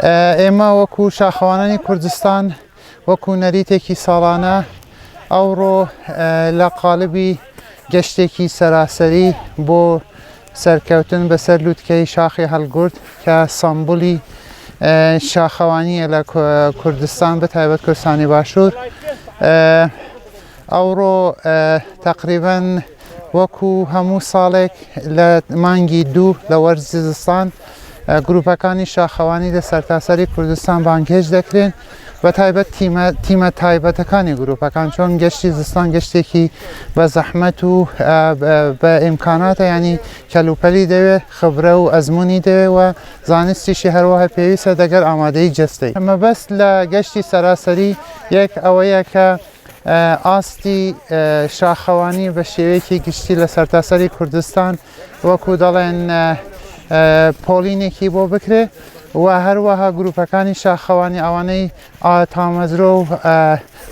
ئێمە وەکو شاخەوانانی کوردستان وەکو نەریتێکی ساڵانە ئەوڕۆ لە قالبی گەشتێکی سەراسەری بۆ سەرکەوتن بەسەر لووتکەی شاخی هەڵگورد کە سەمبولی شاخەوانیە لە کوردستان بەتایبەت کوردستانی باشوور. ئەوڕۆ تەقریبەن وەکو هەموو ساڵێک لە مانگی 2 لە وەرزی زستان گروپەکانی شاخەوانی لە سەرتاسەری کوردستان بانگهێش دەکرێن بە تایبەت تیمە تایبەتەکانی گروپەکان، چۆن گەشتی زستان گەشتێکی بە زەحمەت و بە ئیمکاناتە، ینی کەلوپەلی دەوێت، خبرە و ئەزمموی دەوێت و زانستیشی هەروەها پێویستە دەگەر ئامادەی جەستەی. مەبەست لە گەشتی سەراسەری یەک ئەوەیە کە ئاستی شاخەوانی بە شێوەیەکی گشتی لە سەرتاسەری کوردستان وەکو دەڵێن پۆلینێکی بۆ بکرێ و هەروەها گروپەکانی شاخەوانی ئەوانەی تامەزرۆ و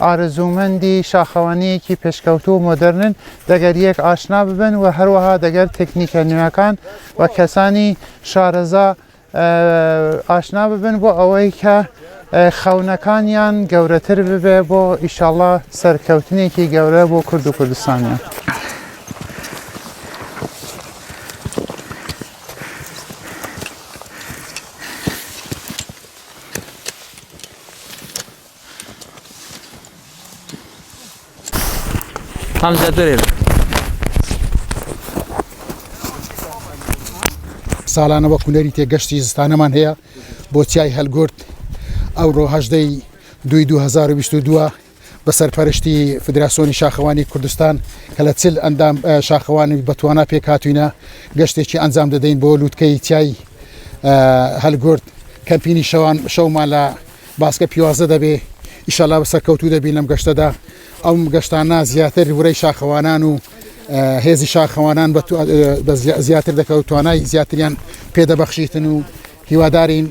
ئارزومەندی شاخەوانیەکی پێشکەوتوو و مۆدرنن دەگەر یەک ئاشنا ببن و هەروەها دەگەر تەکنیکە نوێەکان و کەسانی شارەزا ئاشنا ببن بۆ ئەوەی کە خەونەکانیان گەورەتر ببێ بۆ ئیشاڵڵا سەرکەوتنێکی گەورە بۆ کورد و کوردستانیان. ساڵانە وەکو نەریتێ گەشتی زستانەمان هەیە بۆ چیای هەلگورد ئەوڕۆ 18/2/2022 بە سەرپەرشتی فدراسیۆنی شاخەوانی کوردستان کە لە چل ئەندام شاخەوانی بەتوانە پێک هاتووینە گەشتێکی ئەنجام دەدەین بۆ لووتکەی چیای هەلگورد. کەمپینی شەومان لە باسکە پیوازە دەبێ، ئیشەڵا بە سەرکەوتوو دەبین لەم گەشتەدا. ئەو گەشتانە زیاتر وڕێی شاخەوانان و هێزی شاخەوانان زیاتر دەکەوت، توانای زیاتریان پێدەبەخشیتن و هیوادارین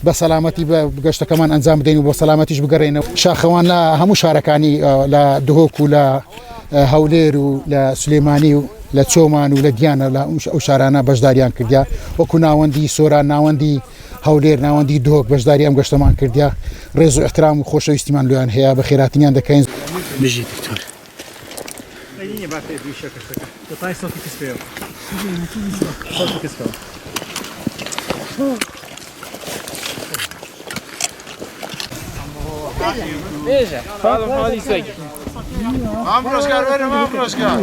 بە سەلامەتی بە گەشتەکەمان ئەنجام بدەین و بۆ سەلامەتیش بگەڕێنەوە. شاخەوان لە هەموو شارەکانی لە دهۆک و لە هەولێر و لە سلێمانی و لە چۆمان و لە گیانە لە ئەو شارانە بەشداریان کردیا، وەکو ناوەندی سۆران، ناوەندی هەولێر، ناوەندی دهۆک بەشداری ئەم گەشتەمان کردیا. ڕێز و احترام و خۆشەویستیمان لێیان هەیە، بە خێراتیان دەکەین. بژی دکتۆر Veja, fala isso aqui. Vamos buscar, vamos buscar.